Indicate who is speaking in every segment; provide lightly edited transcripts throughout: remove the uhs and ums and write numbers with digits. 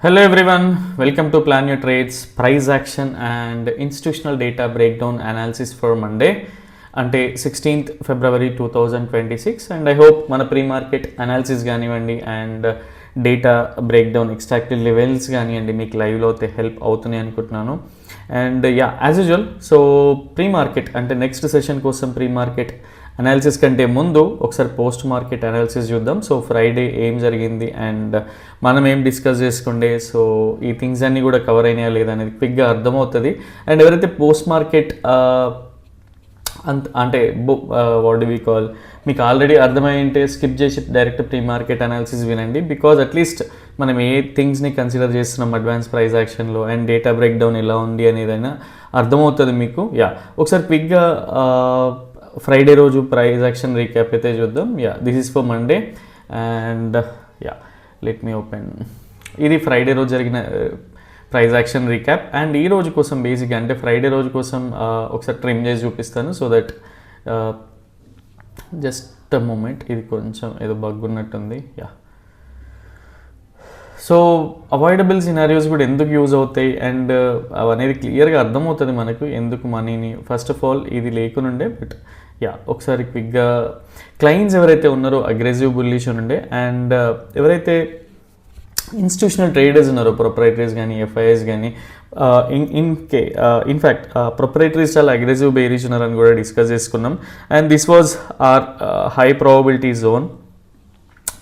Speaker 1: Hello everyone, welcome to Plan Your Trades, Price Action and Institutional Data Breakdown Analysis for Monday అంటే 16th February 2026 and I hope మన pre-market analysis కానివ్వండి and data breakdown extracted levels కానివ్వండి మీకు లైవ్లో అయితే help అవుతున్నాయి అనుకుంటున్నాను. And as usual so pre market అంటే నెక్స్ట్ సెషన్ కోసం ప్రీ మార్కెట్ అనాలిసిస్ కంటే ముందు ఒకసారి పోస్ట్ మార్కెట్ అనాలిసిస్ చూద్దాం. సో ఫ్రైడే ఏం జరిగింది అండ్ మనం ఏం డిస్కస్ చేసుకుంటే సో ఈ థింగ్స్ అన్నీ కూడా కవర్ అయినాయా లేదా అనేది క్విక్గా అర్థమవుతుంది. అండ్ ఎవరైతే పోస్ట్ మార్కెట్ అంటే వాట్ డు వి కాల్ మీకు ఆల్రెడీ అర్థమైంటే స్కిప్ చేసి డైరెక్ట్ ప్రీ మార్కెట్ అనాలిసిస్ వినండి. బికాజ్ అట్లీస్ట్ మనం ఏ థింగ్స్ని కన్సిడర్ చేస్తున్నాం అడ్వాన్స్ ప్రైస్ యాక్షన్లో అండ్ డేటా బ్రేక్ డౌన్ ఎలా ఉంది అనేదైనా అర్థమవుతుంది మీకు. ఒకసారి క్విక్గా ఫ్రైడే రోజు ప్రైస్ యాక్షన్ రీక్యాప్ అయితే చూద్దాం. This is for Monday and let me open. ఇది ఫ్రైడే రోజు జరిగిన ప్రైస్ యాక్షన్ రీక్యాప్ అండ్ ఈ రోజు కోసం బేసిక్గా అంటే ఫ్రైడే రోజు కోసం ఒకసారి ట్రిమ్ చేసి చూపిస్తాను. సో దట్ జస్ట్ మూమెంట్, ఇది కొంచెం ఏదో బగ్ ఉన్నట్టుంది. సో అవాయిడబుల్ సినారియోస్ కూడా ఎందుకు యూజ్ అవుతాయి అండ్ అవనేది క్లియర్గా అర్థమవుతుంది మనకు ఎందుకు మనీని. ఫస్ట్ ఆఫ్ ఆల్ ఇది లేకునుండే బట్ ఒకసారి క్విక్గా క్లయింట్స్ ఎవరైతే ఉన్నారో అగ్రెసివ్ బుల్లిష్ ఉండే అండ్ ఎవరైతే ఇన్స్టిట్యూషనల్ ట్రేడర్స్ ఉన్నారో ప్రొప్రైటరీస్ కానీ ఎఫ్ఐఎస్ కానీ ఇన్ఫ్యాక్ట్ ప్రొప్రైటరీస్ చాలా అగ్రెసివ్ బేరీస్ ఉన్నారని కూడా డిస్కస్ చేసుకున్నాం. And this was or high probability zone.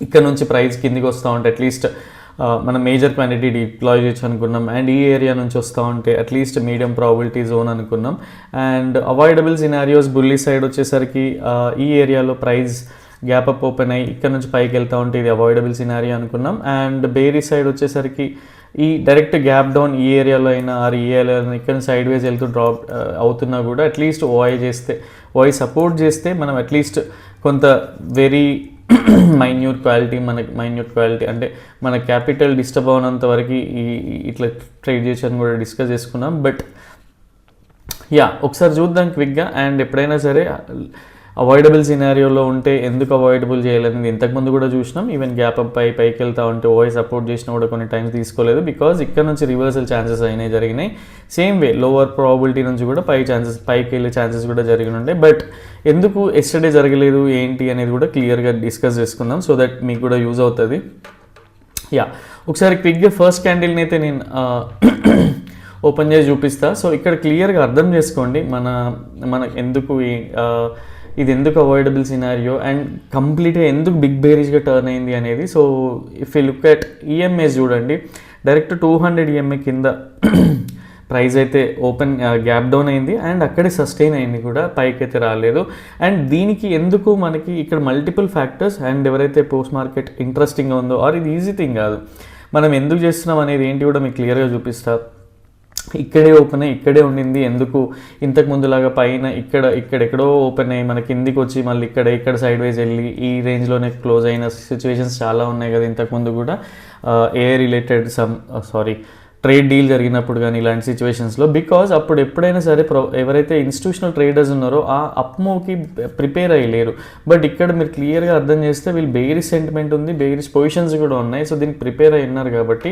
Speaker 1: ఇక్కడ నుంచి ప్రైస్ కిందికి వస్తూ ఉంటే అట్లీస్ట్ మనం మేజర్ క్వాంటిటీ డిప్లాయ్ చేయొచ్చు అనుకున్నాం. అండ్ ఈ ఏరియా నుంచి వస్తూ ఉంటే అట్లీస్ట్ మీడియం ప్రాబిలిటీ జోన్ అనుకున్నాం. And avoidable scenarios bully side వచ్చేసరికి ఈ ఏరియాలో ప్రైస్ గ్యాప్ అప్ ఓపెన్ అయ్యి ఇక్కడ నుంచి పైకి వెళ్తూ ఉంటే ఇది అవాయిడబుల్ సినారియో అనుకున్నాం. అండ్ బేరీ సైడ్ వచ్చేసరికి ఈ డైరెక్ట్ గ్యాప్ డౌన్ ఈ ఏరియాలో అయినా ఆర్ ఈ ఏరియాలో ఇక్కడ సైడ్ వేస్ వెళ్తూ డ్రాప్ అవుతున్నా కూడా అట్లీస్ట్ ఓఐ సపోర్ట్ చేస్తే మనం అట్లీస్ట్ కొంత వెరీ మైన్యూట్ క్వాలిటీ అంటే మన క్యాపిటల్ డిస్టర్బ్ అవునంత వరకు ఇట్లా ట్రేడ్ చేయొచ్చని కూడా డిస్కస్ చేసుకున్నాం. బట్ ఒకసారి చూద్దాం క్విక్గా. అండ్ ఎప్పుడైనా సరే అవాయిడబుల్ సినారియోలో ఉంటే ఎందుకు అవాయిడబుల్ చేయాలనేది ఇంతకుముందు కూడా చూసినాం. ఈవెన్ గ్యాప్ అప్ పైకి వెళ్తా ఉంటే ఓఐ సపోర్ట్ చేసినా కూడా కొన్ని టైమ్స్ తీసుకోలేదు బికాజ్ ఇక్కడ నుంచి రివర్సల్ ఛాన్సెస్ అయినాయి జరిగినాయి. సేమ్ వే లోవర్ ప్రాబిలిటీ నుంచి కూడా పైకి వెళ్ళే ఛాన్సెస్ కూడా జరిగి ఉండే. బట్ ఎందుకు ఎస్టర్డే జరగలేదు ఏంటి అనేది కూడా క్లియర్గా డిస్కస్ చేసుకుందాం సో దట్ మీకు కూడా యూజ్ అవుతుంది. ఒకసారి క్విక్గా ఫస్ట్ క్యాండిల్ని అయితే నేను ఓపెన్ చేసి చూపిస్తా. సో ఇక్కడ క్లియర్గా అర్థం చేసుకోండి మన ఎందుకు ఇది ఎందుకు అవాయిడబుల్ సినారియో అండ్ కంప్లీట్గా ఎందుకు బిగ్ బేరిష్గా టర్న్ అయింది అనేది. So if you look at EMAs చూడండి, డైరెక్ట్ 200 ఈఎంఏ కింద ప్రైస్ అయితే ఓపెన్ గ్యాప్ డౌన్ అయింది అండ్ అక్కడే సస్టైన్ అయింది కూడా, పైకి అయితే రాలేదు. అండ్ దీనికి ఎందుకు మనకి ఇక్కడ మల్టిపుల్ ఫ్యాక్టర్స్ అండ్ ఎవరైతే పోస్ట్ మార్కెట్ ఇంట్రెస్టింగ్గా ఉందో ఆర్ ఇది ఈజీ థింగ్ కాదు, మనం ఎందుకు చేస్తున్నాం అనేది ఏంటి కూడా మీకు క్లియర్గా చూపిస్తారు. ఇక్కడే ఓపెన్ అయ్యి ఇక్కడే ఉండింది, ఎందుకు ఇంతకు ముందులాగా పైన ఇక్కడెక్కడో ఓపెన్ అయ్యి మన కిందికి వచ్చి మళ్ళీ ఇక్కడ సైడ్ వైజ్ వెళ్ళి ఈ రేంజ్లోనే క్లోజ్ అయిన సిచ్యువేషన్స్ చాలా ఉన్నాయి కదా ఇంతకుముందు కూడా. రిలేటెడ్ ట్రేడ్ డీల్ జరిగినప్పుడు కానీ ఇలాంటి సిచ్యువేషన్స్లో. బికాజ్ అప్పుడు ఎప్పుడైనా సరే ఎవరైతే ఇన్స్టిట్యూషనల్ ట్రేడర్స్ ఉన్నారో ఆ అప్ మూవ్కి ప్రిపేర్ అయ్యలేరు. బట్ ఇక్కడ మీరు క్లియర్గా అర్థం చేస్తే వీళ్ళు బేరిష్ సెంటిమెంట్ ఉంది, బేరిష్ పొజిషన్స్ కూడా ఉన్నాయి. సో దీనికి ప్రిపేర్ అయి ఉన్నారు కాబట్టి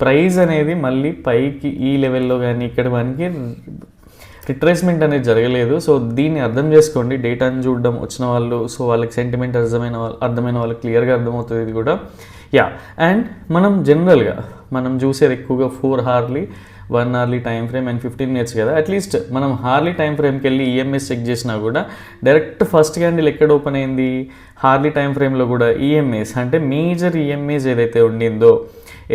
Speaker 1: ప్రైస్ అనేది మళ్ళీ పైకి ఈ లెవెల్లో కానీ ఇక్కడ మనకి రిట్రేస్మెంట్ అనేది జరగలేదు. సో దీన్ని అర్థం చేసుకోండి డేటాను చూడడం వచ్చిన వాళ్ళు. సో వాళ్ళకి సెంటిమెంట్ అర్థమైన వాళ్ళకి క్లియర్గా అర్థమవుతుంది ఇది కూడా. అండ్ మనం జనరల్గా మనం చూసేది ఎక్కువగా 4 hourly 1 hourly time frame and 15 minutes కదా. అట్లీస్ట్ మనం హార్లీ టైం ఫ్రేమ్కి వెళ్ళి ఈఎంఎస్ చెక్ చేసినా కూడా డైరెక్ట్ ఫస్ట్ క్యాండిల్ ఎక్కడ ఓపెన్ అయింది హార్లీ టైం ఫ్రేమ్లో కూడా ఈఎంఏస్ అంటే మేజర్ ఈఎంఏస్ ఏదైతే ఉండిందో,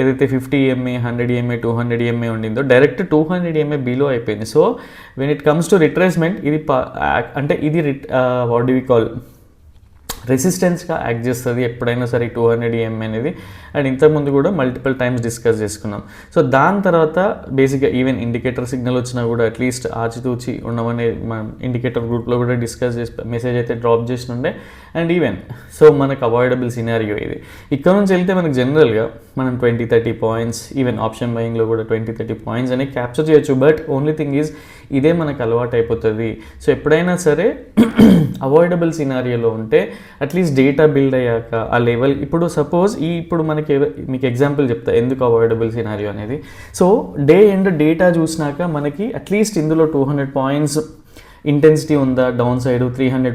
Speaker 1: ఏదైతే 50 EMA 100 EMA 200 EMA ఉండిందో డైరెక్ట్ 200 EMA బిలో అయిపోయింది. So when it comes to retracement ఇది అంటే ఇది వాట్ డు వి కాల్ రెసిస్టెన్స్గా యాక్ట్ చేస్తుంది ఎప్పుడైనా సరే 200 EMA అనేది. అండ్ ఇంతకుముందు కూడా మల్టిపుల్ టైమ్స్ డిస్కస్ చేసుకున్నాం. సో దాని తర్వాత బేసిక్గా ఈవెన్ ఇండికేటర్ సిగ్నల్ వచ్చినా కూడా అట్లీస్ట్ ఆచితూచి ఉండమనే మనం ఇండికేటర్ గ్రూప్లో కూడా డిస్కస్ చేసి మెసేజ్ అయితే డ్రాప్ చేసి ఉండే. అండ్ ఈవెన్ సో మనకు అవాయిడబుల్ సినారియో ఇది. ఇక్కడ నుంచి వెళ్తే మనకు జనరల్గా మనం 20-30 పాయింట్స్, ఈవెన్ ఆప్షన్ బయింగ్లో కూడా 20-30 పాయింట్స్ అనేవి క్యాప్చర్ చేయొచ్చు. బట్ ఓన్లీ థింగ్ ఈజ్ ఇదే మనకు అలవాటు అయిపోతుంది. సో ఎప్పుడైనా సరే అవాయిడబుల్ సినారియోలో ఉంటే అట్లీస్ట్ డేటా బిల్డ్ అయ్యాక ఆ లెవెల్, ఇప్పుడు సపోజ్ ఇప్పుడు మీకు ఎగ్జాంపుల్ చెప్తా ఎందుకు అవాయిడబుల్ సినారియో అనేది. సో డే ఎండ్ డేటా చూసినాక మనకి అట్లీస్ట్ ఇందులో 200 పాయింట్స్ ఇంటెన్సిటీ ఉందా, డౌన్ సైడ్ 300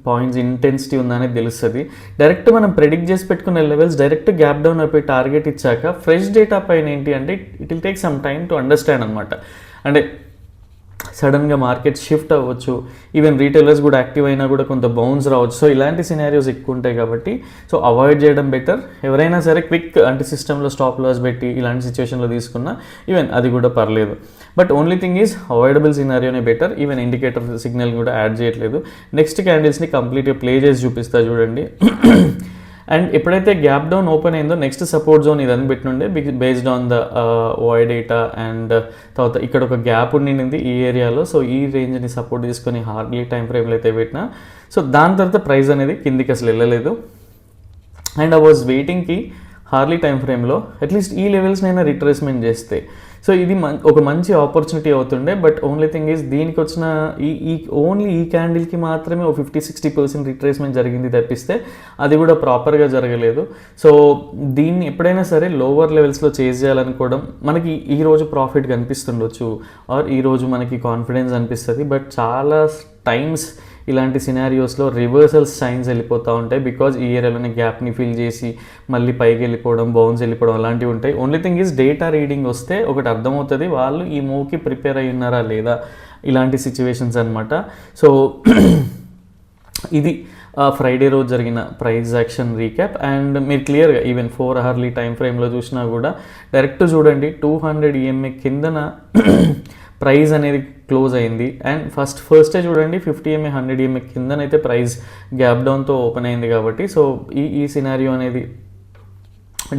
Speaker 1: పాయింట్స్ ఇంటెన్సిటీ ఉందా అనేది తెలుస్తుంది. డైరెక్ట్ మనం ప్రెడిక్ట్ చేసి పెట్టుకున్న లెవెల్స్ డైరెక్ట్ గ్యాప్ డౌన్ అయిపోయి టార్గెట్ ఇచ్చాక ఫ్రెష్ డేటా పైన ఏంటి అంటే it will take some time to understand అనమాట. అంటే సడన్గా మార్కెట్ షిఫ్ట్ అవ్వచ్చు, ఈవెన్ రీటైలర్స్ కూడా యాక్టివ్ అయినా కూడా కొంత బౌన్స్ రావచ్చు. సో ఇలాంటి సినారియోస్ ఎక్కువ ఉంటాయి కాబట్టి సో అవాయిడ్ చేయడం బెటర్. ఎవరైనా సరే క్విక్ అంటే సిస్టంలో స్టాప్ లాస్ పెట్టి ఇలాంటి సిచ్యువేషన్లో తీసుకున్నా ఈవెన్ అది కూడా పర్లేదు. But only thing is avoidable సినారియోనే బెటర్. ఈవెన్ ఇండికేటర్ సిగ్నల్ కూడా యాడ్ చేయట్లేదు. నెక్స్ట్ క్యాండిల్స్ని కంప్లీట్గా ప్లే చేసి చూపిస్తా చూడండి. అండ్ ఎప్పుడైతే గ్యాప్ డౌన్ ఓపెన్ అయిందో నెక్స్ట్ సపోర్ట్ జోన్ ఇది అని పెట్టినుండే based on the OI data. And తర్వాత ఇక్కడ ఒక గ్యాప్ ఉండింది ఈ ఏరియాలో. సో ఈ రేంజ్ని సపోర్ట్ తీసుకొని హార్డ్లీ టైం ఫ్రేమ్లో అయితే పెట్టినా. సో దాని తర్వాత ప్రైస్ అనేది కిందికి అసలు వెళ్ళలేదు. అండ్ ఐ వాజ్ వెయిటింగ్కి హార్లీ టైం ఫ్రేమ్లో అట్లీస్ట్ ఈ లెవెల్స్నైనా రిట్రేస్మెంట్ చేస్తే సో ఇది ఒక మంచి ఆపర్చునిటీ అవుతుండే. బట్ ఓన్లీ థింగ్ ఈజ్ దీనికి వచ్చిన ఓన్లీ ఈ క్యాండిల్కి మాత్రమే ఓ 50-60% రిట్రేస్మెంట్ జరిగింది తప్పిస్తే అది కూడా ప్రాపర్గా జరగలేదు. సో దీన్ని ఎప్పుడైనా సరే లోవర్ లెవెల్స్లో చేజ్ చేయాలనుకోవడం, మనకి ఈరోజు ప్రాఫిట్ కనిపిస్తుండొచ్చు ఆర్ ఈరోజు మనకి కాన్ఫిడెన్స్ అనిపిస్తుంది. బట్ చాలా టైమ్స్ ఇలాంటి సినారియోస్లో రివర్సల్ సైన్స్ వెళ్ళిపోతూ ఉంటాయి. బికాజ్ ఈ ఏరియాలోనే గ్యాప్ని ఫిల్ చేసి మళ్ళీ పైకి వెళ్ళిపోవడం, బౌన్స్ వెళ్ళిపోవడం అలాంటివి ఉంటాయి. Only thing is data reading వస్తే ఒకటి అర్థమవుతుంది వాళ్ళు ఈ మూవ్కి ప్రిపేర్ అయ్యి ఉన్నారా లేదా, ఇలాంటి సిచ్యువేషన్స్ అనమాట. సో ఇది ఫ్రైడే రోజు జరిగిన ప్రైస్ యాక్షన్ రీక్యాప్. అండ్ మీరు క్లియర్గా ఈవెన్ 4 అవర్లీ టైం ఫ్రేమ్లో చూసినా కూడా డైరెక్ట్ చూడండి 200 EMA కిందన ప్రైస్ అనేది క్లోజ్ అయింది. అండ్ ఫస్టే చూడండి 50 EMA 100 EMA కిందనైతే ప్రైస్ గ్యాప్ డౌన్తో ఓపెన్ అయింది కాబట్టి సో ఈ సినారియో అనేది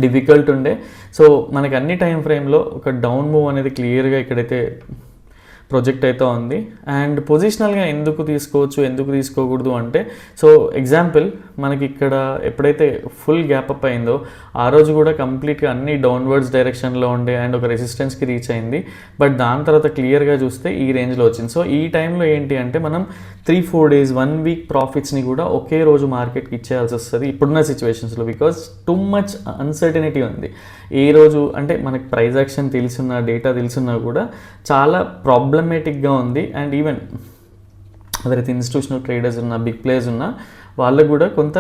Speaker 1: డిఫికల్ట్ ఉండే. సో మనకి అన్ని టైం ఫ్రేమ్లో ఒక డౌన్ మూవ్ అనేది క్లియర్గా ఇక్కడైతే ప్రొజెక్ట్ అయితే ఉంది. అండ్ పొజిషనల్గా ఎందుకు తీసుకోవచ్చు ఎందుకు తీసుకోకూడదు అంటే సో ఎగ్జాంపుల్ మనకి ఇక్కడ ఎప్పుడైతే ఫుల్ గ్యాప్ అప్ అయిందో ఆ రోజు కూడా కంప్లీట్గా అన్ని డౌన్వర్డ్స్ డైరెక్షన్లో ఉండే అండ్ ఒక రెసిస్టెన్స్కి రీచ్ అయింది. బట్ దాని తర్వాత క్లియర్గా చూస్తే ఈ రేంజ్లో వచ్చింది. సో ఈ టైంలో ఏంటి అంటే మనం 3-4 డేస్ 1 వీక్ ప్రాఫిట్స్ని కూడా ఒకే రోజు మార్కెట్కి ఇచ్చేయాల్సి వస్తుంది ఇప్పుడున్న సిచ్యువేషన్స్లో. బికాజ్ టూ మచ్ అన్సర్టనిటీ ఉంది. ఏ రోజు అంటే మనకి ప్రైస్ యాక్షన్ తెలుసున్నా డేటా తెలుసున్నా కూడా చాలా ప్రాబ్లమేటిక్గా ఉంది. అండ్ ఈవెన్ ఎవరైతే ఇన్స్టిట్యూషనల్ ట్రేడర్స్ ఉన్నా బిగ్ ప్లేయర్స్ ఉన్నా వాళ్ళకు కూడా కొంత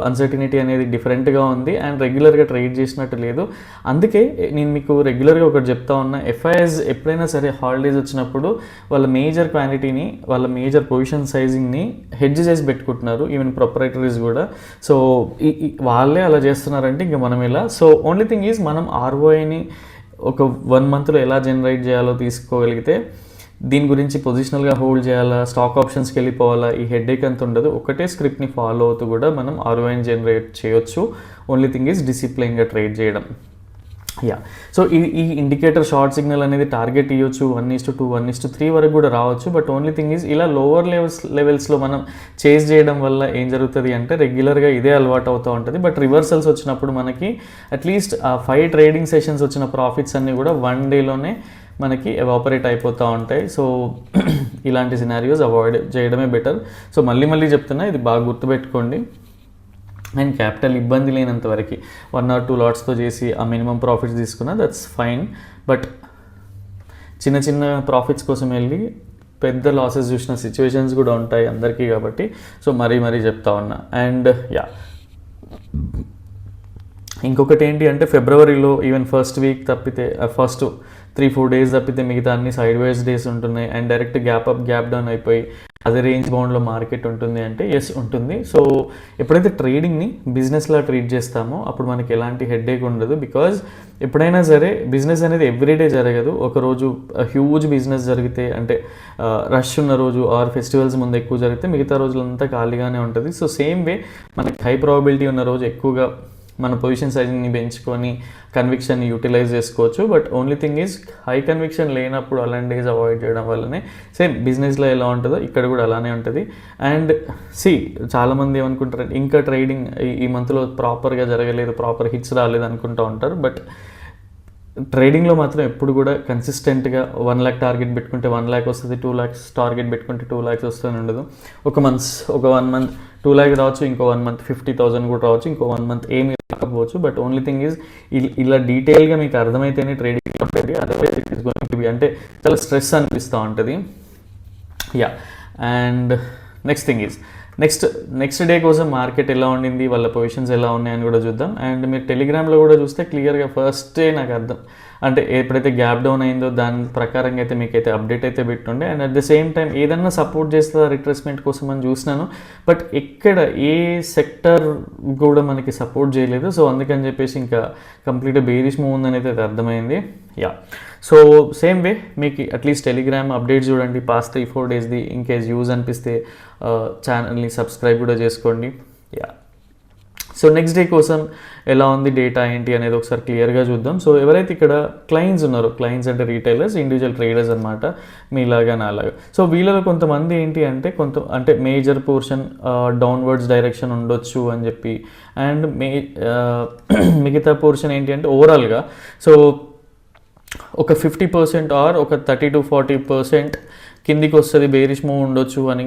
Speaker 1: అన్సర్టినిటీ అనేది డిఫరెంట్గా ఉంది. అండ్ రెగ్యులర్గా ట్రేడ్ చేసినట్టు లేదు. అందుకే నేను మీకు రెగ్యులర్గా ఒకటి చెప్తా ఉన్నా, FIS ఎప్పుడైనా సరే హాలిడేస్ వచ్చినప్పుడు వాళ్ళ మేజర్ క్వాంటిటీని వాళ్ళ మేజర్ పొజిషన్ సైజింగ్ని హెడ్జ్ చేసి పెట్టుకుంటున్నారు. ఈవెన్ ప్రొపరైటరీస్ కూడా. సో వాళ్ళే అలా చేస్తున్నారంటే ఇంకా మనం ఎలా. సో ఓన్లీ థింగ్ ఈజ్ మనం ROIని ఒక 1 మంత్లో ఎలా జనరేట్ చేయాలో తీసుకోగలిగితే దీని గురించి పొజిషనల్గా హోల్డ్ చేయాలా, స్టాక్ ఆప్షన్స్కి వెళ్ళిపోవాలా, ఈ హెడ్ఏక్ అంత ఉండదు. ఒకటే స్క్రిప్ట్ని ఫాలో అవుతూ కూడా మనం ROIని జనరేట్ చేయొచ్చు. ఓన్లీ థింగ్ ఈజ్ డిసిప్లైన్గా ట్రేడ్ చేయడం. సో ఈ ఇండికేటర్ షార్ట్ సిగ్నల్ అనేది టార్గెట్ ఇవ్వచ్చు 1:2, 1:3 వరకు కూడా రావచ్చు. బట్ ఓన్లీ థింగ్ ఈజ్ ఇలా లోవర్ లెవెల్స్లో మనం చేజ్ చేయడం వల్ల ఏం జరుగుతుంది అంటే రెగ్యులర్గా ఇదే అలవాటు అవుతూ ఉంటుంది. బట్ రివర్సల్స్ వచ్చినప్పుడు మనకి అట్లీస్ట్ 5 ట్రేడింగ్ సెషన్స్ వచ్చిన ప్రాఫిట్స్ అన్నీ కూడా 1 డేలోనే మనకి ఎవాపరేట్ అయిపోతూ ఉంటాయి. సో ఇలాంటి సినారియోస్ అవాయిడ్ చేయడమే బెటర్. సో మళ్ళీ చెప్తున్నా, ఇది బాగా గుర్తుపెట్టుకోండి. అండ్ క్యాపిటల్ ఇబ్బంది లేనంత వరకు 1 or 2 లాట్స్తో చేసి ఆ మినిమం ప్రాఫిట్స్ తీసుకున్నా దట్స్ ఫైన్. బట్ చిన్న ప్రాఫిట్స్ కోసం వెళ్ళి పెద్ద లాసెస్ చూసిన సిచ్యువేషన్స్ కూడా ఉంటాయి అందరికీ కాబట్టి సో మరీ చెప్తా ఉన్నా. అండ్ ఇంకొకటి ఏంటి అంటే ఫిబ్రవరిలో ఈవెన్ ఫస్ట్ వీక్ తప్పితే ఫస్ట్ 3-4 డేస్ తప్పితే మిగతా అన్ని సైడ్ వైజ్ డేస్ ఉంటున్నాయి. And direct gap up gap down అయిపోయి అదే రేంజ్ బౌండ్లో మార్కెట్ ఉంటుంది అంటే ఎస్ ఉంటుంది. సో ఎప్పుడైతే ట్రేడింగ్ని బిజినెస్లా ట్రీట్ చేస్తామో అప్పుడు మనకి ఎలాంటి హెడ్ఏక్ ఉండదు. బికాజ్ ఎప్పుడైనా సరే బిజినెస్ అనేది ఎవ్రీడే జరగదు. ఒకరోజు హ్యూజ్ బిజినెస్ జరిగితే అంటే రష్ ఉన్న రోజు ఆర్ ఫెస్టివల్స్ ముందు ఎక్కువ జరిగితే మిగతా రోజులంతా ఖాళీగానే ఉంటుంది. సో సేమ్ వే మనకి హై ప్రాబిలిటీ ఉన్న రోజు ఎక్కువగా మన పొజిషన్ సైజ్ని పెంచుకొని కన్విక్షన్ని యూటిలైజ్ చేసుకోవచ్చు. But only thing is high conviction లేనప్పుడు అలాంటి డేస్ అవాయిడ్ చేయడం వల్లనే సేమ్ బిజినెస్లో ఎలా ఉంటుందో ఇక్కడ కూడా అలానే ఉంటుంది. అండ్ చాలామంది ఏమనుకుంటారు ఇంకా ట్రేడింగ్ ఈ మంత్లో ప్రాపర్గా జరగలేదు, ప్రాపర్ హిట్స్ రాలేదు అనుకుంటూ ఉంటారు. బట్ ట్రేడింగ్లో మాత్రం ఎప్పుడు కూడా కన్సిస్టెంట్గా 1 lakh టార్గెట్ పెట్టుకుంటే 1 lakh వస్తుంది, 2 lakhs టార్గెట్ పెట్టుకుంటే 2 lakhs వస్తూనే ఉండదు. ఒక 1 month 2 lakh రావచ్చు, ఇంకో 1 month 50,000 కూడా రావచ్చు, ఇంకో 1 month ఏమి రాకపోవచ్చు. బట్ ఓన్లీ థింగ్ ఈజ్ ఇలా డీటెయిల్గా మీకు అర్థమైతేనే ట్రేడింగ్ ఉంటుంది. Otherwise it is going to be అంటే చాలా స్ట్రెస్ అనిపిస్తూ ఉంటుంది. And next thing is next day కోసం మార్కెట్ ఎలా ఉండింది, వాళ్ళ పొజిషన్స్ ఎలా ఉన్నాయని కూడా చూద్దాం. అండ్ మీరు టెలిగ్రామ్లో కూడా చూస్తే క్లియర్గా ఫస్ట్ డే నాకు అర్థం అంటే ఎప్పుడైతే గ్యాప్ డౌన్ అయిందో దాని ప్రకారంగా అయితే మీకైతే అప్డేట్ అయితే పెట్టుండే. And at the same time ఏదన్నా సపోర్ట్ చేస్తుందా రిట్రేస్మెంట్ కోసం అని చూసినాను. బట్ ఎక్కడ ఏ సెక్టర్ కూడా మనకి సపోర్ట్ చేయలేదు. సో అందుకని చెప్పేసి ఇంకా కంప్లీట్గా బేరిష్ మూవ్ ఉందని అయితే అర్థమైంది. సో సేమ్ వే మీకు అట్లీస్ట్ టెలిగ్రామ్ అప్డేట్స్ చూడండి పాస్ట్ 3-4 డేస్ది. ఇన్ కేస్ యూజ్ అనిపిస్తే ఛానల్ని సబ్స్క్రైబ్ కూడా చేసుకోండి. సో నెక్స్ట్ డే కోసం ఎలా ఉంది డేటా ఏంటి అనేది ఒకసారి క్లియర్గా చూద్దాం. సో ఎవరైతే ఇక్కడ క్లయింట్స్ ఉన్నారో, క్లయింట్స్ అంటే రీటైలర్స్, ఇండివిజువల్ ట్రేడర్స్ అనమాట, మీలాగా నాలాగా. సో వీళ్ళలో కొంతమంది ఏంటి అంటే మేజర్ పోర్షన్ డౌన్వర్డ్స్ డైరెక్షన్ ఉండొచ్చు అని చెప్పి, అండ్ మిగతా పోర్షన్ ఏంటి అంటే ఓవరాల్గా సో ఒక 50% ఆర్ ఒక 30 to 40% కిందికి వస్తుంది, బేరిష్ మూవ్ ఉండొచ్చు అని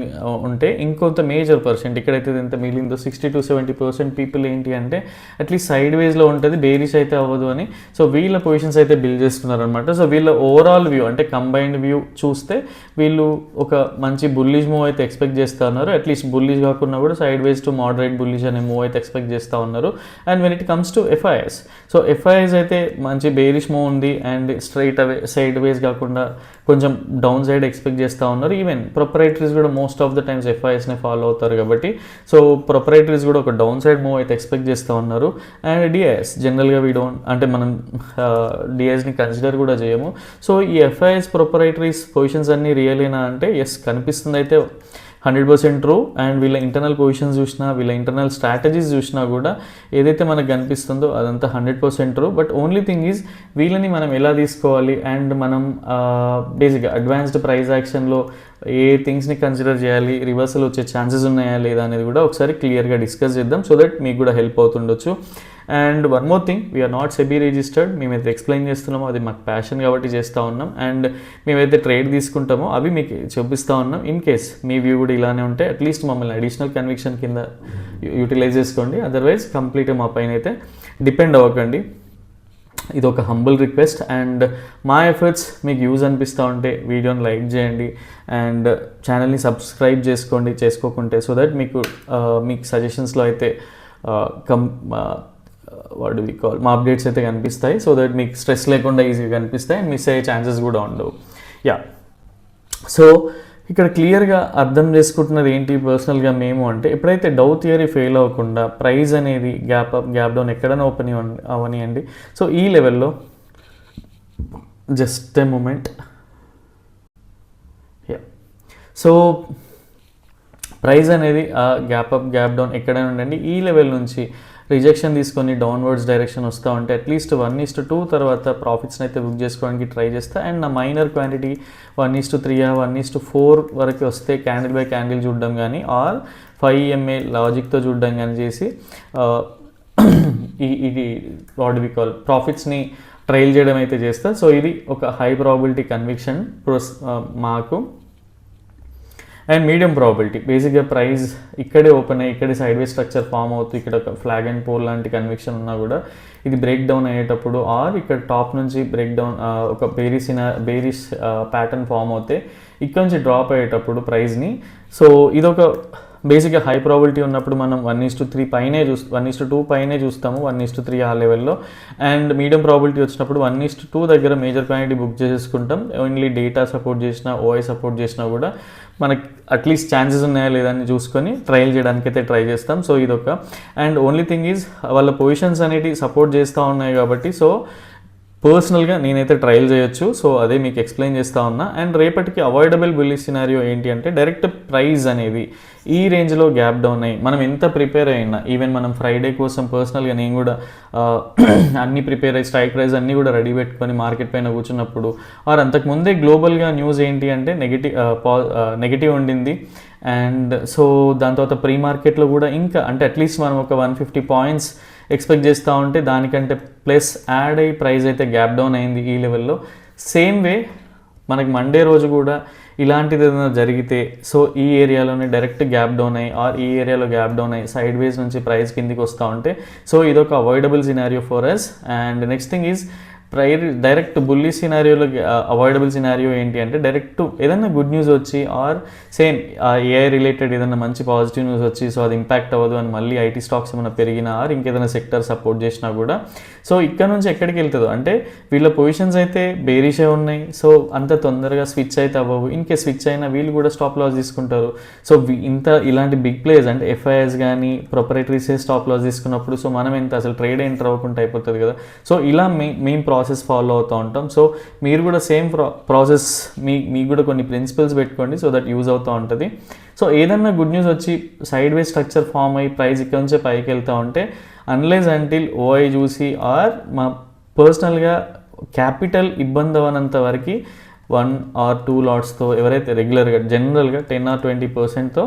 Speaker 1: ఉంటే, ఇంకొంత మేజర్ పర్సెంట్ ఇక్కడైతే ఎంత మిగిలిందో 60 to 70% పీపుల్ ఏంటి అంటే అట్లీస్ట్ సైడ్ వేస్లో ఉంటుంది, బేరిష్ అయితే అవ్వదు అని. సో వీళ్ళ పొజిషన్స్ అయితే బిల్డ్ చేస్తున్నారనమాట. సో వీళ్ళ ఓవరాల్ వ్యూ అంటే కంబైన్డ్ వ్యూ చూస్తే వీళ్ళు ఒక మంచి బుల్లిష్ మూవ్ అయితే ఎక్స్పెక్ట్ చేస్తూ ఉన్నారు. అట్లీస్ట్ బుల్లిష్ కాకుండా కూడా side ways to moderate bullish అనే మూవ్ అయితే ఎక్స్పెక్ట్ చేస్తూ ఉన్నారు. And when it comes to FIS, so FIS అయితే మంచి బేరిష్ మూవ్ ఉంది అండ్ స్ట్రైట్ అవే సైడ్ వేస్ కాకుండా కొంచెం డౌన్ సైడ్ ఎక్స్పెక్ట్ చేస్తూ ఉన్నారు. ఈవెన్ ప్రొపరైటరీస్ కూడా మోస్ట్ ఆఫ్ ద టైమ్స్ FISనే ఫాలో అవుతారు కాబట్టి సో ప్రొపరైటరీస్ కూడా ఒక డౌన్ సైడ్ మూవ్ అయితే ఎక్స్పెక్ట్ చేస్తూ ఉన్నారు. అండ్ DIS జనరల్గా అంటే మనం DISని కన్సిడర్ కూడా చేయము. సో ఈ FIS ప్రొపరైటరీస్ పొజిషన్స్ అన్నీ రియలేనా అంటే ఎస్ కనిపిస్తుంది అయితే 100% ట్రూ. అండ్ వీళ్ళ ఇంటర్నల్ పొజిషన్స్ చూసినా, వీళ్ళ ఇంటర్నల్ స్ట్రాటజీస్ చూసినా కూడా ఏదైతే మనకు కనిపిస్తుందో అదంతా 100% true. But only thing is వీళ్ళని మనం ఎలా తీసుకోవాలి అండ్ మనం బేసిక్గా అడ్వాన్స్డ్ ప్రైస్ యాక్షన్లో ఏ థింగ్స్ని కన్సిడర్ చేయాలి, రివర్సల్ వచ్చే ఛాన్సెస్ ఉన్నాయా లేదా అనేది కూడా ఒకసారి క్లియర్గా డిస్కస్ చేద్దాం. సో దట్ మీకు కూడా హెల్ప్ అవుతుండొచ్చు. And one more thing, we are not SEBI registered. మేమైతే ఎక్స్ప్లెయిన్ చేస్తున్నామో అది మాకు ప్యాషన్ కాబట్టి చేస్తూ ఉన్నాం. అండ్ మేమైతే ట్రేడ్ తీసుకుంటామో అవి మీకు చూపిస్తూ ఉన్నాం. ఇన్ కేస్ మీ వ్యూ కూడా ఇలానే ఉంటే అట్లీస్ట్ మమ్మల్ని అడిషనల్ కన్విక్షన్ కింద యూటిలైజ్ చేసుకోండి. అదర్వైజ్ కంప్లీట్గా మా పైన అయితే డిపెండ్ అవ్వకండి. ఇది ఒక హంబుల్ రిక్వెస్ట్. అండ్ మా ఎఫర్ట్స్ మీకు యూజ్ అనిపిస్తూ ఉంటే వీడియోని లైక్ చేయండి అండ్ ఛానల్ని సబ్స్క్రైబ్ చేసుకోకుంటే సో దట్ మీకు సజెషన్స్లో అయితే మా అప్డేట్స్ అయితే కనిపిస్తాయి. సో దట్ మీకు స్ట్రెస్ లేకుండా ఈజీగా కనిపిస్తాయి, మిస్ అయ్యే ఛాన్సెస్ కూడా ఉండవు. సో ఇక్కడ క్లియర్గా అర్థం చేసుకుంటున్నది ఏంటి పర్సనల్గా మేము అంటే ఎప్పుడైతే డౌ థియరీ ఫెయిల్ అవ్వకుండా ప్రైస్ అనేది గ్యాప్ డౌన్ ఎక్కడైనా ఓపెన్ అవనియండి. సో ఈ లెవెల్లో just a moment. So price అనేది గ్యాప్ డౌన్ ఎక్కడైనా ఉండండి. ఈ లెవెల్ నుంచి రిజెక్షన్ తీసుకొని డౌన్వర్డ్స్ డైరెక్షన్ వస్తూ ఉంటే అట్లీస్ట్ 1:2 తర్వాత ప్రాఫిట్స్ని అయితే బుక్ చేసుకోవడానికి ట్రై చేస్తా. అండ్ నా మైనర్ క్వాంటిటీ 1:3 1:4 వరకు వస్తే క్యాండిల్ బై క్యాండిల్ చూడడం కానీ ఆర్ 5 MA లాజిక్తో చూడడం కానీ చేసి ఇది ప్రాఫిట్స్ని ట్రైల్ చేయడం అయితే చేస్తా. సో ఇది ఒక హై ప్రాబిలిటీ కన్విక్షన్ మాకు. అండ్ మీడియం ప్రాబిలిటీ బేసిక్గా ప్రైస్ ఇక్కడే ఓపెన్ అయ్యి ఇక్కడే సైడ్ వే స్ట్రక్చర్ ఫామ్ అవుతుంది, ఇక్కడ ఒక ఫ్లాగ్ అండ్ పోల్ లాంటి కన్విక్షన్ ఉన్నా కూడా ఇది బ్రేక్ డౌన్ అయ్యేటప్పుడు ఆర్ ఇక్కడ టాప్ నుంచి బ్రేక్ డౌన్ ఒక బేరిష్ ప్యాటర్న్ ఫామ్ అవుతే ఇక్కడ నుంచి డ్రాప్ అయ్యేటప్పుడు ప్రైస్ని. సో ఇదొక బేసిక్గా హై ప్రాబిలిటీ ఉన్నప్పుడు మనం 1:3 పైనే 1:2 పైనే చూస్తాము, 1:3 ఆ లెవెల్లో. అండ్ మీడియం ప్రాబిలిటీ వచ్చినప్పుడు 1:2 దగ్గర మేజర్ క్వాంటిటీ బుక్ చేసుకుంటాం. ఓన్లీ డేటా సపోర్ట్ చేసినా OI సపోర్ట్ చేసినా కూడా మనకి అట్లీస్ట్ ఛాన్సెస్ ఉన్నాయా లేదని చూసుకొని ట్రయల్ చేయడానికి అయితే ట్రై చేస్తాం. సో ఇదొక. అండ్ ఓన్లీ థింగ్ ఈజ్ వాళ్ళ పొజిషన్స్ అనేవి సపోర్ట్ చేస్తూ ఉన్నాయి కాబట్టి సో పర్సనల్గా నేనైతే ట్రయల్ చేయొచ్చు. సో అదే మీకు ఎక్స్ప్లెయిన్ చేస్తూ ఉన్నా. అండ్ రేపటికి అవాయిడబుల్ బుల్లిష్ సినారియో ఏంటి అంటే డైరెక్ట్ ప్రైస్ అనేది ఈ రేంజ్లో గ్యాప్ డౌన్ అయ్యి మనం ఎంత ప్రిపేర్ అయినా, ఈవెన్ మనం ఫ్రైడే కోసం పర్సనల్గా నేను కూడా అన్ని ప్రిపేర్ అయ్యి స్ట్రైక్ ప్రైస్ అన్నీ కూడా రెడీ పెట్టుకొని మార్కెట్ పైన కూర్చున్నప్పుడు ఆర్ అంతకుముందే గ్లోబల్గా న్యూస్ ఏంటి అంటే నెగిటివ్ ఉండింది. అండ్ సో దాని తర్వాత ప్రీ మార్కెట్లో కూడా ఇంకా అంటే అట్లీస్ట్ మనం ఒక 150 పాయింట్స్ ఎక్స్పెక్ట్ చేస్తూ ఉంటే దానికంటే ప్లస్ యాడ్ అయ్యి ప్రైస్ అయితే గ్యాప్ డౌన్ అయింది ఈ లెవెల్లో. సేమ్ వే మనకి మండే రోజు కూడా ఇలాంటిది ఏదైనా జరిగితే సో ఈ ఏరియాలోనే డైరెక్ట్ గ్యాప్ డౌన్ అయ్యి ఆర్ ఈ ఏరియాలో గ్యాప్ డౌన్ అయ్యి సైడ్ వేస్ నుంచి ప్రైస్ కిందికి వస్తూ ఉంటే సో ఇదొక avoidable scenario for us. And next thing is direct bully సినారియోలో అవాయిడబుల్ సినారియో ఏంటి అంటే డైరెక్ట్ ఏదైనా గుడ్ న్యూస్ వచ్చి ఆర్ సేమ్ ఏఐ రిలేటెడ్ ఏదైనా మంచి పాజిటివ్ న్యూస్ వచ్చి సో అది ఇంపాక్ట్ అవ్వదు అని మళ్ళీ ఐటీ స్టాక్స్ ఏమైనా పెరిగినా ఆర్ ఇంకేదైనా సెక్టర్ సపోర్ట్ చేసినా కూడా సో ఇక్కడ నుంచి ఎక్కడికి వెళ్తుందో అంటే వీళ్ళ పొజిషన్స్ అయితే బేరిషే ఉన్నాయి. సో అంత తొందరగా స్విచ్ అయితే అవ్వవు. ఇన్కేస్ స్విచ్ అయినా వీళ్ళు కూడా స్టాప్ లాస్ తీసుకుంటారు. సో ఇలాంటి బిగ్ ప్లేయర్స్ అంటే ఎఫ్ఐఎస్ కానీ ప్రొపరేటరీసే స్టాప్ లాస్ తీసుకున్నప్పుడు సో మనం ఎంత అసలు ట్రేడ్ ఎంటర్ అవ్వకుండా అయిపోతుంది కదా. సో ఇలా మేము ప్రాసెస్ ఫాలో అవుతూ ఉంటాం. సో మీరు కూడా సేమ్ ప్రాసెస్ మీకు కూడా కొన్ని ప్రిన్సిపల్స్ పెట్టుకోండి సో దట్ యూజ్ అవుతూ ఉంటుంది. సో ఏదన్నా గుడ్ న్యూస్ వచ్చి సైడ్ వే స్ట్రక్చర్ ఫామ్ అయ్యి ప్రైస్ ఇక్కడ నుంచే పైకి వెళ్తూ ఉంటే అన్లెస్ అంటిల్ ఓఐ చూసి ఆర్ మా పర్సనల్గా క్యాపిటల్ ఇబ్బంది అవ్వనంత వరకు 1 or 2 లాట్స్తో ఎవరైతే రెగ్యులర్గా జనరల్గా 10 or 20%తో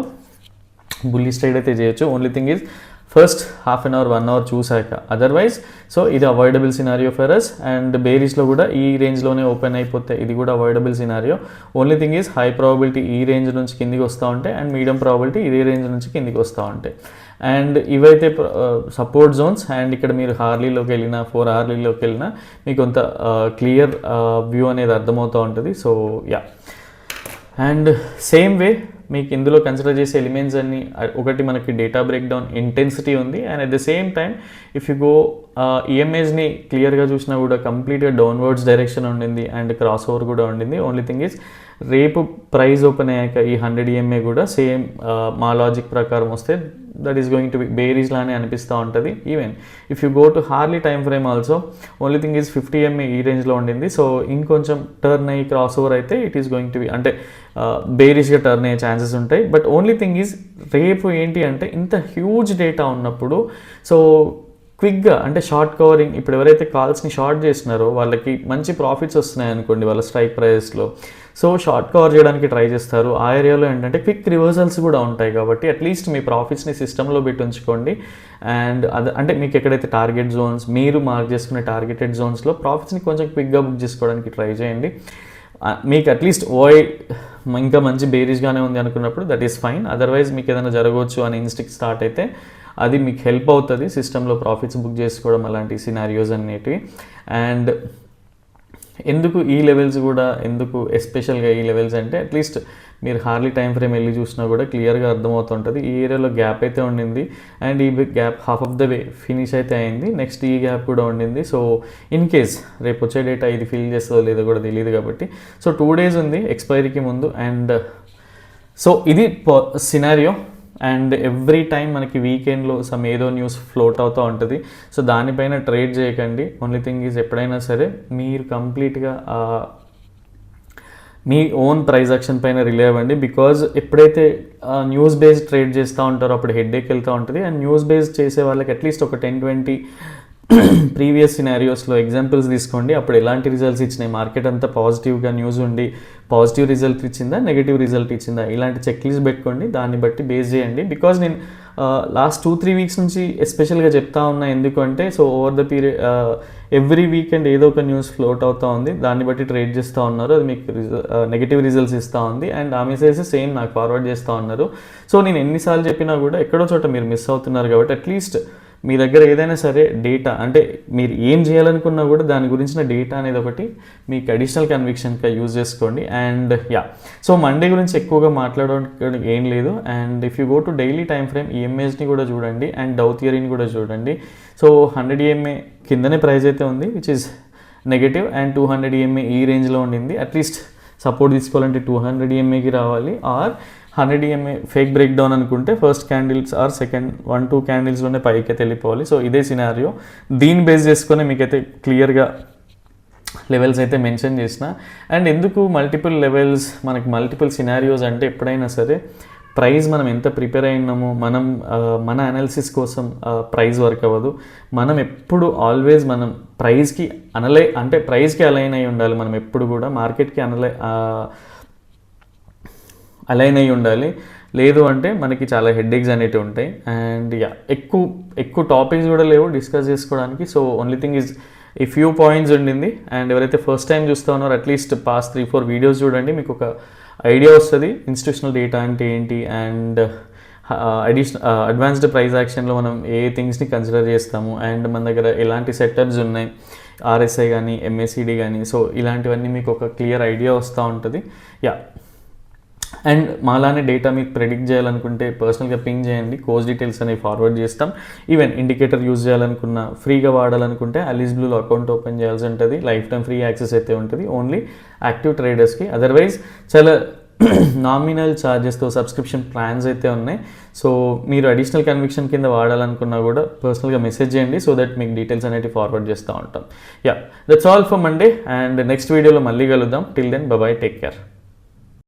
Speaker 1: బుల్లిష్ ట్రేడ్ అయితే చేయొచ్చు. Only thing is first half an hour 1 hour చూసాక. అదర్వైజ్ సో ఇది avoidable scenario for us. And బేరిష్లో కూడా ఈ రేంజ్లోనే ఓపెన్ అయిపోతే ఇది కూడా avoidable scenario. Only thing is high probability ఈ రేంజ్ నుంచి కిందికి వస్తూ ఉంటాయి అండ్ మీడియం ప్రాబిలిటీ ఇదే రేంజ్ నుంచి కిందికి వస్తూ ఉంటాయి. అండ్ ఇవైతే సపోర్ట్ జోన్స్. అండ్ ఇక్కడ మీరు హార్లీలోకి వెళ్ళినా 4 hourలోకి వెళ్ళినా మీకు కొంత క్లియర్ వ్యూ అనేది అర్థమవుతూ ఉంటుంది. So yeah, and same way మీకు ఇందులో కన్సిడర్ చేసే ఎలిమెంట్స్ అన్ని ఒకటి మనకి డేటా బ్రేక్ డౌన్ ఇంటెన్సిటీ ఉంది. And at the same time if you go ఈఎంఏస్ని క్లియర్గా చూసినా కూడా కంప్లీట్గా డౌన్వర్డ్స్ డైరెక్షన్ ఉండింది అండ్ క్రాస్ ఓవర్ కూడా ఉండింది. ఓన్లీ థింగ్ ఈజ్ రేపు ప్రైస్ ఓపెన్ అయ్యాక ఈ 100 EMA కూడా సేమ్ మా లాజిక్ ప్రకారం వస్తే that is going to be bearish లానే అనిపిస్తూ ఉంటుంది. Even if you go to hourly time frame also only thing is 50 EMA ఈ రేంజ్లో ఉండింది. సో ఇంకొంచెం టర్న్ అయ్యి క్రాస్ ఓవర్ అయితే it is going to be అంటే బేరిష్గా టర్న్ అయ్యే ఛాన్సెస్ ఉంటాయి. బట్ ఓన్లీ థింగ్ ఈజ్ రేపు ఏంటి అంటే ఇంత హ్యూజ్ డేటా ఉన్నప్పుడు సో క్విక్గా అంటే షార్ట్ కవరింగ్ ఇప్పుడు ఎవరైతే కాల్స్ని షార్ట్ చేస్తున్నారో వాళ్ళకి మంచి ప్రాఫిట్స్ వస్తున్నాయి అనుకోండి వాళ్ళ స్ట్రైక్ ప్రైస్లో. సో షార్ట్ కవర్ చేయడానికి ట్రై చేస్తారు. ఆ ఏరియాలో ఏంటంటే క్విక్ రివర్సల్స్ కూడా ఉంటాయి కాబట్టి అట్లీస్ట్ మీ ప్రాఫిట్స్ని సిస్టంలో పెట్టి ఉంచుకోండి. అండ్ అంటే మీకు ఎక్కడైతే టార్గెట్ జోన్స్ మీరు మార్క్ చేసుకునే టార్గెటెడ్ జోన్స్లో ప్రాఫిట్స్ని కొంచెం క్విక్గా బుక్ చేసుకోవడానికి ట్రై చేయండి. మీకు అట్లీస్ట్ ఓఐ ఇంకా మంచి బేరిష్గానే ఉంది అనుకున్నప్పుడు దట్ ఈస్ ఫైన్. అదర్వైజ్ మీకు ఏదైనా జరగవచ్చు అని ఇన్స్టిక్ స్టార్ట్ అయితే అది మీకు హెల్ప్ అవుతుంది సిస్టంలో ప్రాఫిట్స్ బుక్ చేసుకోవడం అలాంటి సినారియోస్ అనేటివి. అండ్ ఎందుకు ఈ లెవెల్స్ కూడా ఎందుకు ఎస్పెషల్గా ఈ లెవెల్స్ అంటే అట్లీస్ట్ మీరు హార్లీ టైం ఫ్రేమ్ వెళ్ళి చూసినా కూడా క్లియర్గా అర్థమవుతుంటుంది. ఈ ఏరియాలో గ్యాప్ అయితే ఉండింది అండ్ ఈ gap half of the way finish అయితే అయింది. నెక్స్ట్ ఈ గ్యాప్ కూడా ఉండింది. సో ఇన్ కేస్ రేపు వచ్చే డేటా ఇది ఫిల్ చేస్తుందో లేదో కూడా తెలియదు కాబట్టి సో 2 days ఉంది ఎక్స్పైరీకి ముందు. అండ్ సో ఇది సినారియో. అండ్ ఎవ్రీ టైం మనకి వీకెండ్లో సమ్ ఏదో న్యూస్ ఫ్లోట్ అవుతూ ఉంటుంది. సో దానిపైన ట్రేడ్ చేయకండి. ఓన్లీ థింగ్ ఈజ్ ఎప్పుడైనా సరే మీరు కంప్లీట్గా మీ ఓన్ ప్రైస్ యాక్షన్ పైన రిలే అవ్వండి. బికాజ్ ఎప్పుడైతే న్యూస్ బేస్డ్ ట్రేడ్ చేస్తూ ఉంటారో అప్పుడు హెడ్ఏక్ వెళ్తూ ఉంటుంది. అండ్ న్యూస్ బేస్డ్ చేసే వాళ్ళకి అట్లీస్ట్ ఒక 10-20 ప్రీవియస్ సినారియోస్లో ఎగ్జాంపుల్స్ తీసుకోండి. అప్పుడు ఎలాంటి రిజల్ట్స్ ఇచ్చినాయి, మార్కెట్ అంతా పాజిటివ్గా న్యూస్ ఉండి పాజిటివ్ రిజల్ట్ ఇచ్చిందా నెగిటివ్ రిజల్ట్ ఇచ్చిందా ఇలాంటి చెక్ లిస్ట్ పెట్టుకోండి. దాన్ని బట్టి బేస్ చేయండి. బికాజ్ నేను లాస్ట్ 2-3 weeks నుంచి ఎస్పెషల్గా చెప్తా ఉన్నా. ఎందుకంటే so over the period every weekend ఏదో ఒక న్యూస్ ఫ్లోట్ అవుతూ ఉంది. దాన్ని బట్టి ట్రేడ్ చేస్తూ ఉన్నారు. అది మీకు నెగిటివ్ రిజల్ట్స్ ఇస్తూ ఉంది. అండ్ ఆ మెసేజ్ సేమ్ నాకు ఫార్వర్డ్ చేస్తూ ఉన్నారు. సో నేను ఎన్నిసార్లు చెప్పినా కూడా ఎక్కడో చోట మీరు మిస్ అవుతున్నారు. కాబట్టి అట్లీస్ట్ మీ దగ్గర ఏదైనా సరే డేటా అంటే మీరు ఏం చేయాలనుకున్నా కూడా దాని గురించిన డేటా అనేది ఒకటి మీకు అడిషనల్ కన్విక్షన్గా యూజ్ చేసుకోండి. అండ్ యా, సో మండే గురించి ఎక్కువగా మాట్లాడడానికి ఏం లేదు. And if you go to daily time frame ఈఎంఏస్ని కూడా చూడండి అండ్ డౌ థియరీని కూడా చూడండి. సో 100 EMA కిందనే ప్రైస్ అయితే ఉంది which is negative. And 200 EMA ఈ రేంజ్లో ఉండింది. అట్లీస్ట్ సపోర్ట్ తీసుకోవాలంటే 200 EMAకి రావాలి. Or 100 EMA fake break down అనుకుంటే ఫస్ట్ క్యాండిల్స్ ఆర్ సెకండ్ 1-2 క్యాండిల్స్లోనే పైకి అయితే వెళ్ళిపోవాలి. సో ఇదే సినారియో. దీన్ని బేస్ చేసుకొని మీకైతే క్లియర్గా లెవెల్స్ అయితే మెన్షన్ చేసిన. అండ్ ఎందుకు మల్టిపుల్ లెవెల్స్, మనకి మల్టిపుల్ సినారియోస్ అంటే ఎప్పుడైనా సరే ప్రైస్ మనం ఎంత ప్రిపేర్ అయినామో మన అనాలిసిస్ కోసం ప్రైస్ వర్క్ అవ్వదు. మనం ఎప్పుడు ఆల్వేస్ మనం ప్రైస్కి ప్రైస్కి అలైన్ అయి ఉండాలి. మనం ఎప్పుడు కూడా మార్కెట్కి అలైన్ అయి ఉండాలి. లేదు అంటే మనకి చాలా హెడ్ఏక్స్ అనేవి ఉంటాయి. అండ్ ఎక్కువ టాపిక్స్ కూడా లేవు డిస్కస్ చేసుకోవడానికి. సో ఓన్లీ థింగ్ ఈజ్ ఈ ఫ్యూ పాయింట్స్ ఉండింది. అండ్ ఎవరైతే ఫస్ట్ టైం చూస్తూ ఉన్నారో అట్లీస్ట్ పాస్ట్ 3-4 వీడియోస్ చూడండి, మీకు ఒక ఐడియా వస్తుంది ఇన్స్టిట్యూషనల్ డేటా అంటే ఏంటి, అండ్ అడ్వాన్స్డ్ ప్రైస్ యాక్షన్లో మనం ఏ థింగ్స్ని కన్సిడర్ చేస్తాము, అండ్ మన దగ్గర ఎలాంటి సెక్టర్స్ ఉన్నాయి, ఆర్ఎస్ఐ కానీ ఎంఏసిడి కానీ. సో ఇలాంటివన్నీ మీకు ఒక క్లియర్ ఐడియా వస్తూ ఉంటుంది. అండ్ మాలానే డేటా మీకు ప్రెడిక్ట్ చేయాలనుకుంటే పర్సనల్గా పింగ్ చేయండి, కోర్స్ డీటెయిల్స్ అనేవి ఫార్వర్డ్ చేస్తాం. ఈవెన్ ఇండికేటర్ యూజ్ చేయాలనుకున్న, ఫ్రీగా వాడాలనుకుంటే అలీస్ బ్లూలో అకౌంట్ ఓపెన్ చేయాల్సి ఉంటుంది. లైఫ్ టైం ఫ్రీ యాక్సెస్ అయితే ఉంటుంది ఓన్లీ యాక్టివ్ ట్రేడర్స్కి. అదర్వైజ్ చాలా నామినల్ ఛార్జెస్తో సబ్స్క్రిప్షన్ ప్లాన్స్ అయితే ఉన్నాయి. సో మీరు అడిషనల్ కన్విక్షన్ కింద వాడాలనుకున్నా కూడా పర్సనల్గా మెసేజ్ చేయండి, సో దట్ మీకు డీటెయిల్స్ అనేవి ఫార్వర్డ్ చేస్తూ ఉంటాం. That's all for Monday. And next వీడియోలో మళ్ళీ కలుద్దాం. Till then bye, take care.